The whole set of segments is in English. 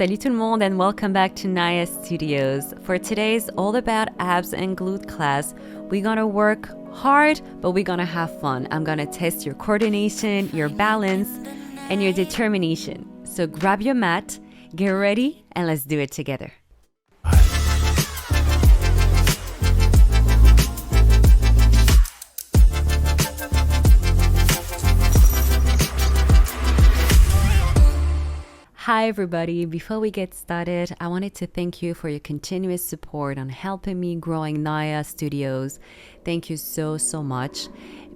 Salut tout le monde and welcome back to NAïA Studios. For today's all about abs and glute class, we're gonna work hard, but we're gonna have fun. I'm gonna test your coordination, your balance, and your determination. So grab your mat, get ready, and let's do it together. Hi everybody, before we get started, I wanted to thank you for your continuous support on helping me growing NAïA Studios. Thank you so much.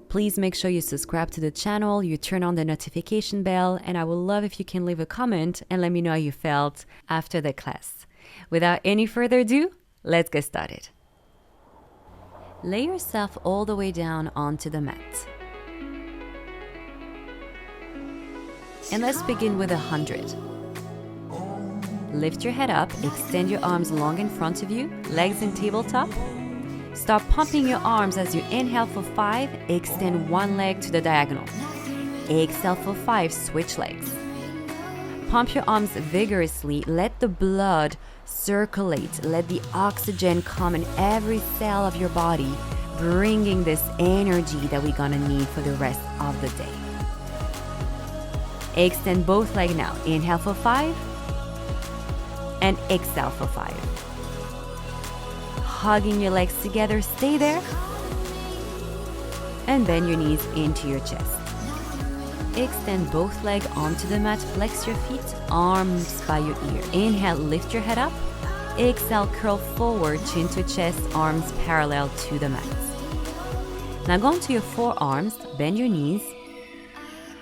Please make sure you subscribe to the channel, you turn on the notification bell, and I would love if you can leave a comment and let me know how you felt after the class. Without any further ado, let's get started. Lay yourself all the way down onto the mat. And let's begin with 100. Lift your head up, extend your arms long in front of you, legs in tabletop. Start pumping your arms as you inhale for 5, extend one leg to the diagonal. Exhale for 5, switch legs. Pump your arms vigorously, let the blood circulate, let the oxygen come in every cell of your body, bringing this energy that we're gonna need for the rest of the day. Extend both legs now. Inhale for 5 and exhale for 5. Hugging your legs together, stay there. And bend your knees into your chest. Extend both legs onto the mat, flex your feet, arms by your ear. Inhale, lift your head up. Exhale, curl forward, chin to chest, arms parallel to the mat. Now go onto your forearms, bend your knees.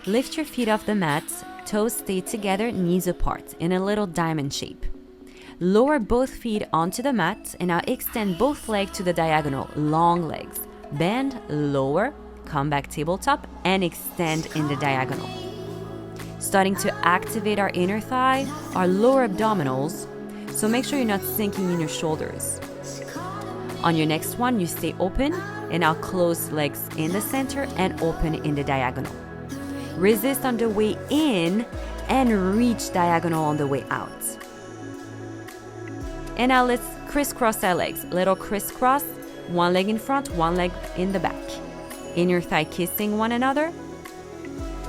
Lift your feet off the mat, toes stay together, knees apart in a little diamond shape. Lower both feet onto the mat and now extend both legs to the diagonal, long legs. Bend, lower, come back tabletop and extend in the diagonal. Starting to activate our inner thigh, our lower abdominals, so make sure you're not sinking in your shoulders. On your next one, you stay open and now close legs in the center and open in the diagonal. Resist on the way in and reach diagonal on the way out. And now let's crisscross our legs. Little crisscross, one leg in front, one leg in the back. Inner thigh kissing one another.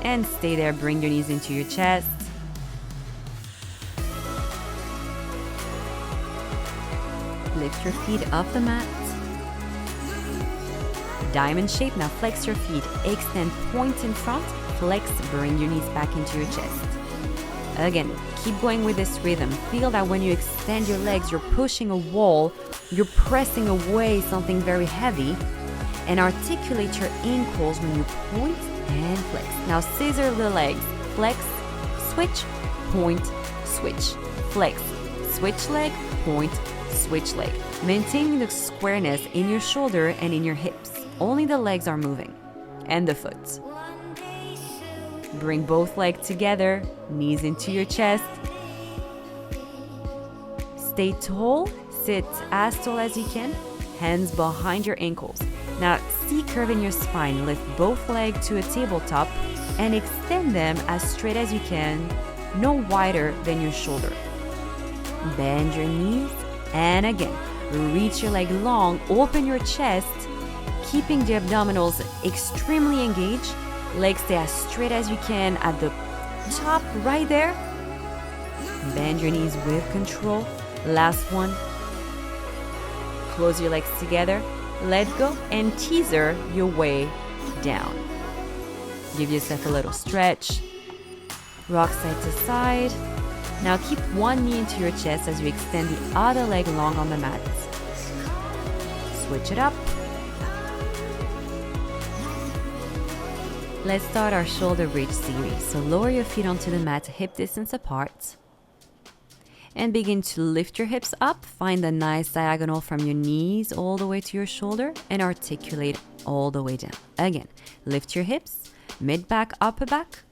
And stay there, bring your knees into your chest. Lift your feet off the mat. Diamond shape, now flex your feet. Extend, point in front. Flex, bring your knees back into your chest. Again, keep going with this rhythm. Feel that when you extend your legs, you're pushing a wall, you're pressing away something very heavy, and articulate your ankles when you point and flex. Now scissor the legs. Flex, switch, point, switch. Flex, switch leg, point, switch leg. Maintaining the squareness in your shoulder and in your hips. Only the legs are moving, and the foot. Bring both legs together, knees into your chest. Stay tall, sit as tall as you can, hands behind your ankles. Now, C-curve in your spine, lift both legs to a tabletop and extend them as straight as you can, no wider than your shoulder. Bend your knees, and again, reach your leg long, open your chest, keeping the abdominals extremely engaged. Legs stay as straight as you can at the top right there. Bend your knees with control. Last one. Close your legs together. Let go and teaser your way down. Give yourself a little stretch. Rock side to side. Now keep one knee into your chest as you extend the other leg long on the mat. Switch it up. Let's start our shoulder bridge series. So lower your feet onto the mat, hip distance apart. And begin to lift your hips up. Find a nice diagonal from your knees all the way to your shoulder and articulate all the way down. Again, lift your hips, mid back, upper back,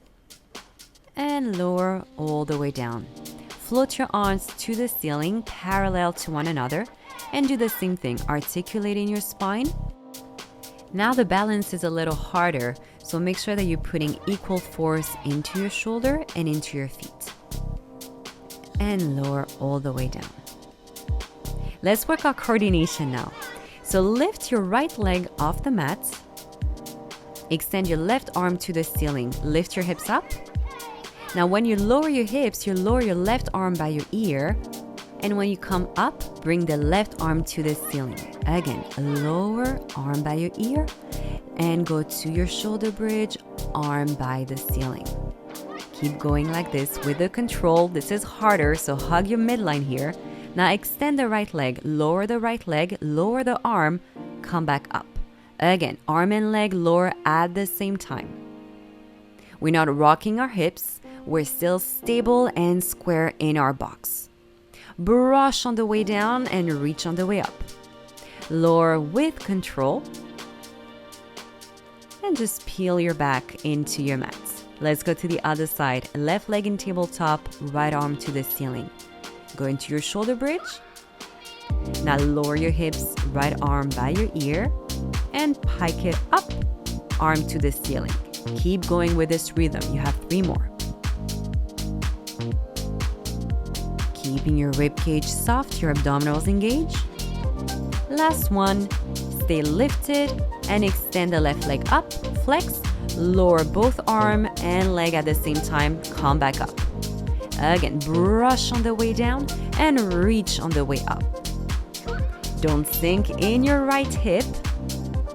and lower all the way down. Float your arms to the ceiling, parallel to one another, and do the same thing, articulating your spine. Now the balance is a little harder, so make sure that you're putting equal force into your shoulder and into your feet. and lower all the way down. Let's work our coordination now. So lift your right leg off the mat. Extend your left arm to the ceiling. Lift your hips up. Now when you lower your hips, you lower your left arm by your ear. And when you come up, bring the left arm to the ceiling. Again, lower arm by your ear and go to your shoulder bridge, arm by the ceiling. Keep going like this with the control. This is harder, so hug your midline here. Now extend the right leg, lower the arm, come back up. Again, arm and leg lower at the same time. We're not rocking our hips, we're still stable and square in our box. Brush on the way down and reach on the way up. Lower with control. And just peel your back into your mat. Let's go to the other side. Left leg in tabletop, right arm to the ceiling. Go into your shoulder bridge. Now lower your hips, right arm by your ear, and pike it up, arm to the ceiling. Keep going with this rhythm. You have 3 more. Keeping your rib cage soft, your abdominals engaged. Last one. Stay lifted and extend the left leg up, flex, lower both arm and leg at the same time, come back up. Again, brush on the way down and reach on the way up. Don't sink in your right hip.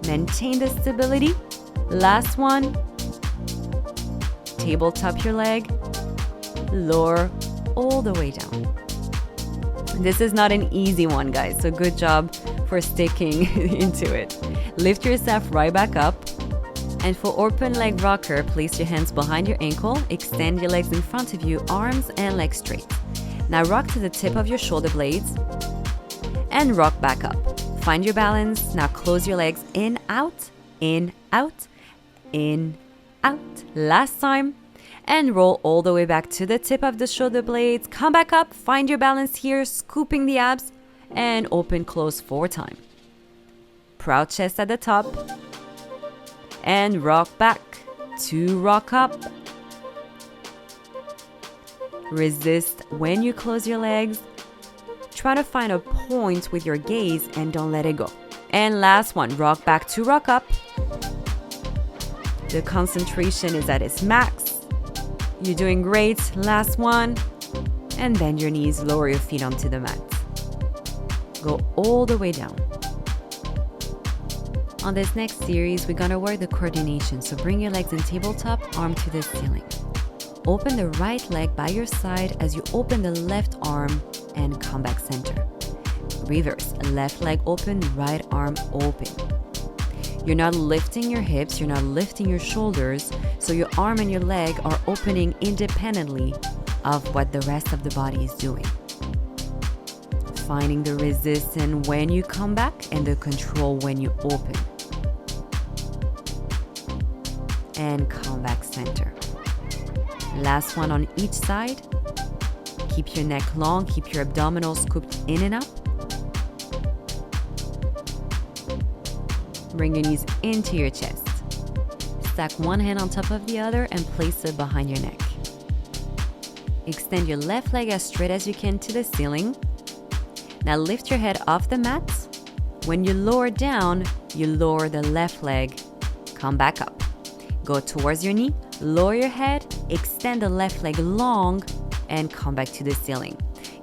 Maintain the stability. Last one. Tabletop your leg. Lower all the way down. This is not an easy one, guys, so good job for sticking into it. Lift yourself right back up. And for open leg rocker, place your hands behind your ankle, extend your legs in front of you, arms and legs straight. Now rock to the tip of your shoulder blades and rock back up. Find your balance. Now close your legs in, out, in, out, in, out. Last time. And roll all the way back to the tip of the shoulder blades. Come back up, find your balance here, scooping the abs, and open, close 4 times. Proud chest at the top. And rock back to rock up. Resist when you close your legs. Try to find a point with your gaze and don't let it go. And last one, rock back to rock up. The concentration is at its max. You're doing great. Last one. And bend your knees, lower your feet onto the mat. Go all the way down. On this next series, we're gonna work the coordination. So bring your legs in tabletop, arm to the ceiling. Open the right leg by your side as you open the left arm and come back center. Reverse, left leg open, right arm open. You're not lifting your hips, you're not lifting your shoulders, so your arm and your leg are opening independently of what the rest of the body is doing. Finding the resistance when you come back and the control when you open. And come back center. Last one on each side. Keep your neck long, keep your abdominals scooped in and up. Bring your knees into your chest. Stack one hand on top of the other and place it behind your neck. Extend your left leg as straight as you can to the ceiling. Now lift your head off the mat. When you lower down, you lower the left leg. Come back up. Go towards your knee, lower your head, extend the left leg long, and come back to the ceiling.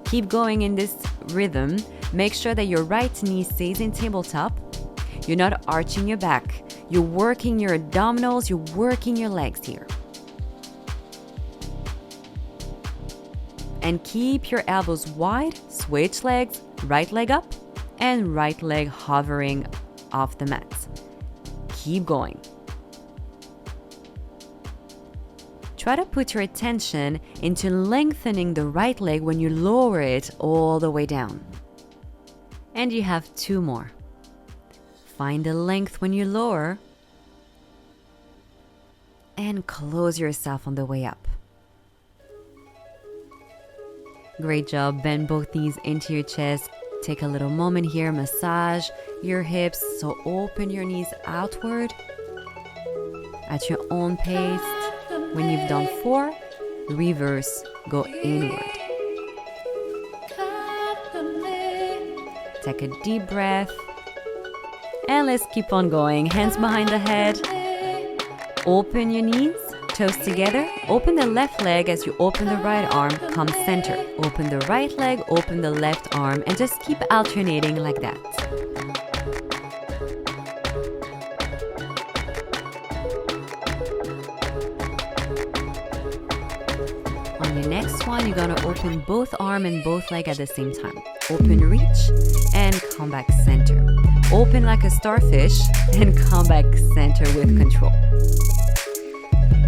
Keep going in this rhythm. Make sure that your right knee stays in tabletop. You're not arching your back. You're working your abdominals, you're working your legs here. And keep your elbows wide, switch legs, right leg up, and right leg hovering off the mat. Keep going. Try to put your attention into lengthening the right leg when you lower it all the way down. And you have 2 more. Find the length when you lower. And close yourself on the way up. Great job. Bend both knees into your chest. Take a little moment here. Massage your hips. So open your knees outward at your own pace. When you've done 4, reverse, go inward. Take a deep breath. And let's keep on going. Hands behind the head. Open your knees, toes together. Open the left leg as you open the right arm. Come center. Open the right leg, open the left arm, and just keep alternating like that. On your next one, you're gonna open both arm and both leg at the same time. Open, reach, and come back center. Open like a starfish and come back center with control.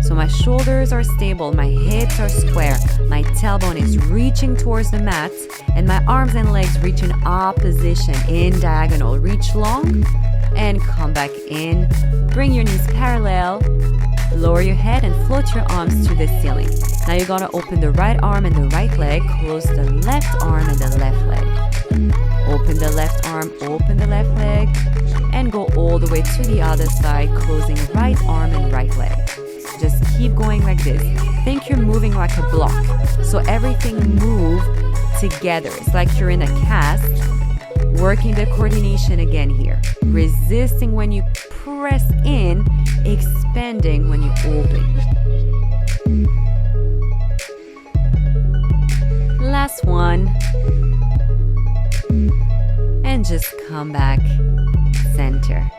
So my shoulders are stable, my hips are square, my tailbone is reaching towards the mat, and my arms and legs reach in opposition in diagonal. Reach long and come back in. Bring your knees parallel. Lower your head and float your arms to the ceiling. Now you're gonna open the right arm and the right leg, close the left arm and the left leg. Open the left arm, open the left leg, and go all the way to the other side, closing right arm and right leg. Just keep going like this. Think you're moving like a block. So everything move together. It's like you're in a cast, working the coordination again here. Resisting when you press in, expanding when you open. Last one. And just come back center.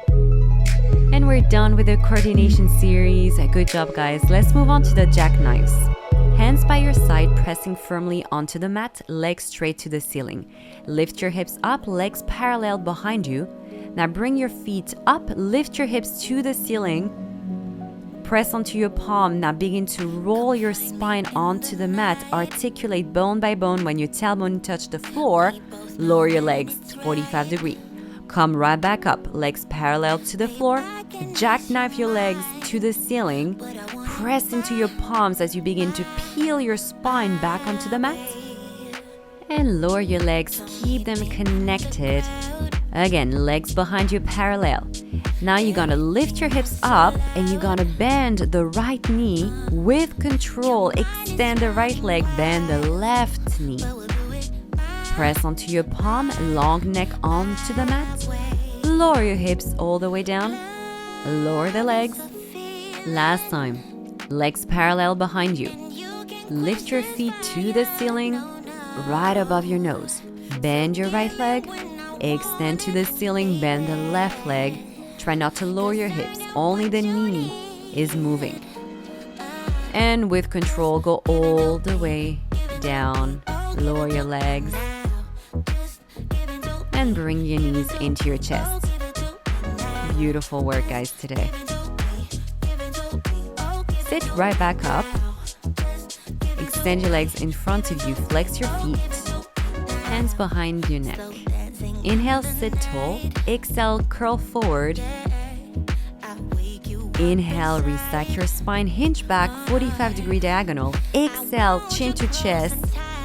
And we're done with the coordination series. Good job, guys. Let's move on to the jackknives. Hands by your side, pressing firmly onto the mat, legs straight to the ceiling. Lift your hips up, legs parallel behind you. Now bring your feet up, lift your hips to the ceiling. Press onto your palm. Now begin to roll your spine onto the mat. Articulate bone by bone. When your tailbone touch the floor, lower your legs to 45 degrees. Come right back up, legs parallel to the floor. Jackknife your legs to the ceiling. Press into your palms as you begin to peel your spine back onto the mat. And lower your legs, keep them connected. Again, legs behind you parallel. Now you're gonna lift your hips up and you're gonna bend the right knee with control. Extend the right leg, bend the left knee. Press onto your palm, long neck onto the mat. Lower your hips all the way down. Lower the legs. Last time. Legs parallel behind you. Lift your feet to the ceiling, right above your nose. Bend your right leg. Extend to the ceiling, bend the left leg. Try not to lower your hips. Only the knee is moving. And with control, go all the way down. Lower your legs. And bring your knees into your chest. Beautiful work, guys, today. Sit right back up. Extend your legs in front of you. Flex your feet. Hands behind your neck. Inhale, sit tall. Exhale, curl forward. Inhale, restack your spine. Hinge back, 45-degree diagonal. Exhale, chin to chest.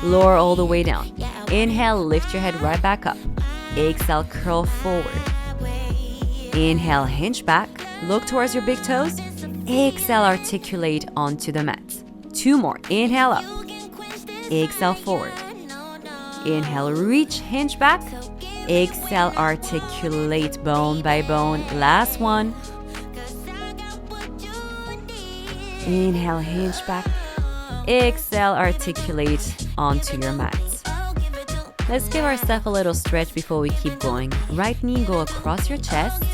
Lower all the way down. Inhale, lift your head right back up. Exhale, curl forward. Inhale, hinge back. Look towards your big toes. Exhale, articulate onto the mat. 2 more. Inhale up. Exhale, forward. Inhale, reach, hinge back. Exhale, articulate bone by bone. Last one. Inhale, hinge back. Exhale, articulate onto your mat. Let's give ourselves a little stretch before we keep going. Right knee go across your chest.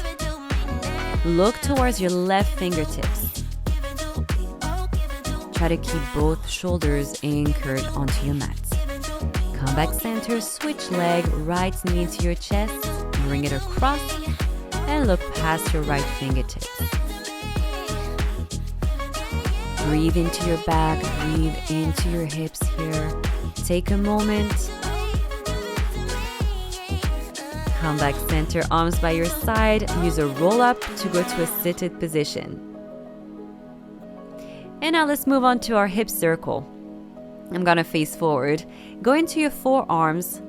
Look towards your left fingertips. Try to keep both shoulders anchored onto your mat. Come back center, switch leg, right knee to your chest. Bring it across and look past your right fingertips. Breathe into your back, breathe into your hips here. Take a moment. Come back center, arms by your side. Use a roll up to go to a seated position. And now let's move on to our hip circle. I'm gonna face forward. Go into your forearms.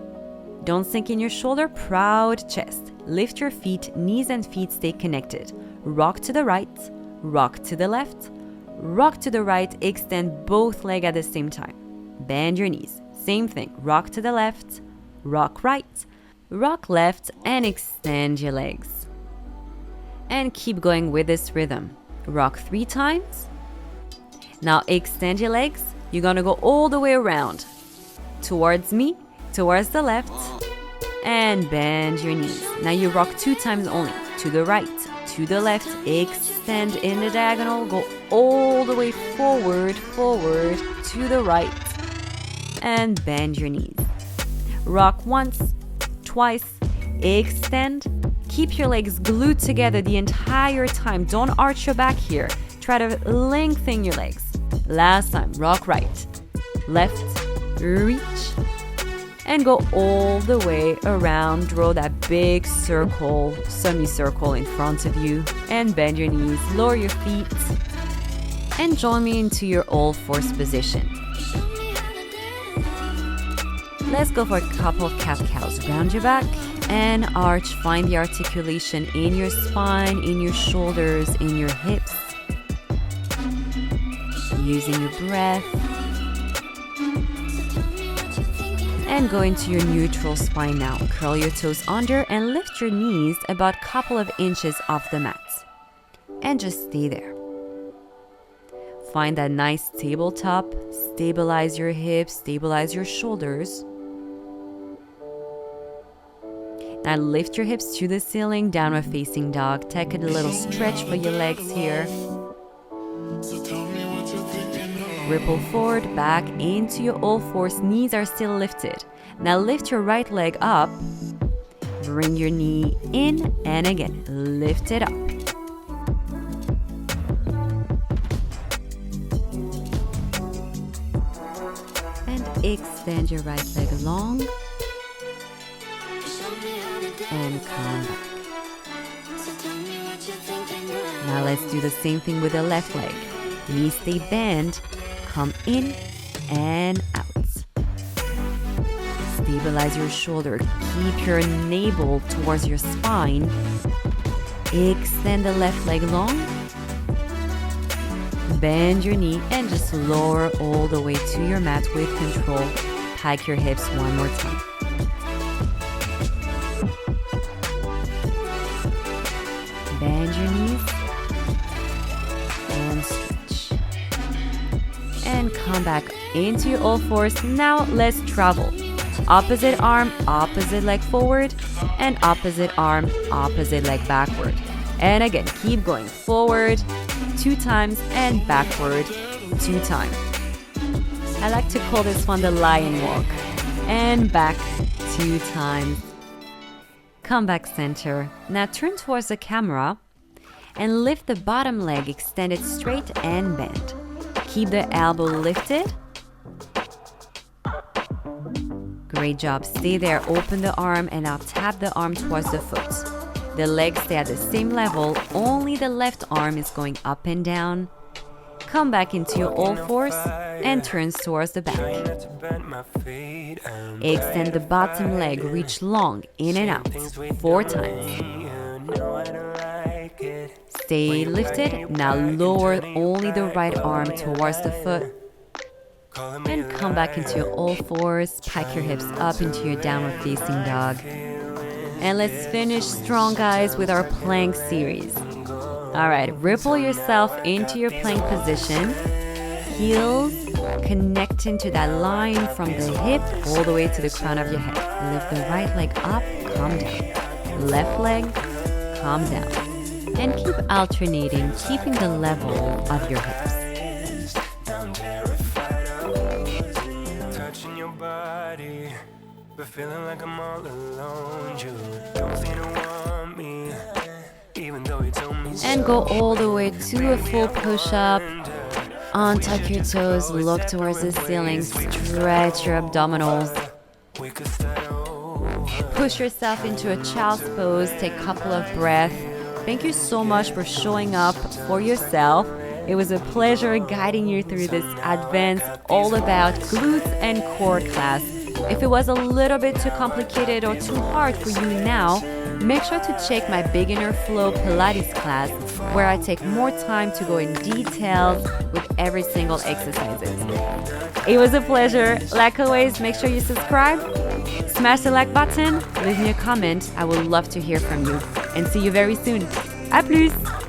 Don't sink in your shoulder, proud chest. Lift your feet, knees and feet stay connected. Rock to the right, rock to the left, rock to the right, extend both legs at the same time. Bend your knees. Same thing, rock to the left, rock right, Rock left and extend your legs. And keep going with this rhythm. Rock 3 times. Now extend your legs. You're gonna go all the way around. Towards me, towards the left, and bend your knees. Now you rock 2 times only. To the right, to the left, extend in the diagonal, go all the way forward, forward, to the right, and bend your knees. Rock once, twice, extend. Keep your legs glued together the entire time. Don't arch your back here. Try to lengthen your legs. Last time, rock right, left, reach, and go all the way around. Draw that big circle, semicircle in front of you, and bend your knees, lower your feet, and join me into your all-fours position. Let's go for a couple of cat-cows. Round your back and arch. Find the articulation in your spine, in your shoulders, in your hips. Using your breath. And go into your neutral spine now. Curl your toes under and lift your knees about a couple of inches off the mat. And just stay there. Find that nice tabletop. Stabilize your hips, stabilize your shoulders. Now lift your hips to the ceiling, downward facing dog. Take a little stretch for your legs here. Ripple forward, back into your all-fours. Knees are still lifted. Now lift your right leg up. Bring your knee in and again, lift it up. And extend your right leg long. And come back. Now let's do the same thing with the left leg. Knees stay bent. Come in and out. Stabilize your shoulder. Keep your navel towards your spine. Extend the left leg long. Bend your knee and just lower all the way to your mat with control. Pike your hips one more time. Bend your knees and stretch. And come back into your all-fours. Now let's travel. Opposite arm, opposite leg forward, and opposite arm, opposite leg backward. And again, keep going forward 2 times and backward 2 times. I like to call this one the lion walk. And back 2 times. Come back center. Now turn towards the camera and lift the bottom leg extended straight and bent. Keep the elbow lifted. Great job. Stay there. Open the arm and now tap the arm towards the foot. The legs stay at the same level. Only the left arm is going up and down. Come back into your all-fours and turns towards the back. Extend the bottom leg. Reach long in and out 4 times. Stay lifted. Now lower only the right arm towards the foot. And come back into your all-fours. Pike your hips up into your downward facing dog. And let's finish strong, guys, with our plank series. Alright, ripple yourself into your plank position. Heels connecting to that line from the hip all the way to the crown of your head. Lift the right leg up, calm down. Left leg, calm down. And keep alternating, keeping the level of your hips. But feeling like I'm all alone, you don't seem to want me, even though you told me so. And go all the way to a full push-up. Untuck your toes, look towards the ceiling, stretch your abdominals. Push yourself into a child's pose, take a couple of breaths. Thank you so much for showing up for yourself. It was a pleasure guiding you through this advanced all about glutes and core class. If it was a little bit too complicated or too hard for you now, make sure to check my beginner flow Pilates class where I take more time to go in details with every single exercises. It was a pleasure. Like always, make sure you subscribe Smash the like button, leave me a comment, I would love to hear from you. And see you very soon. À plus!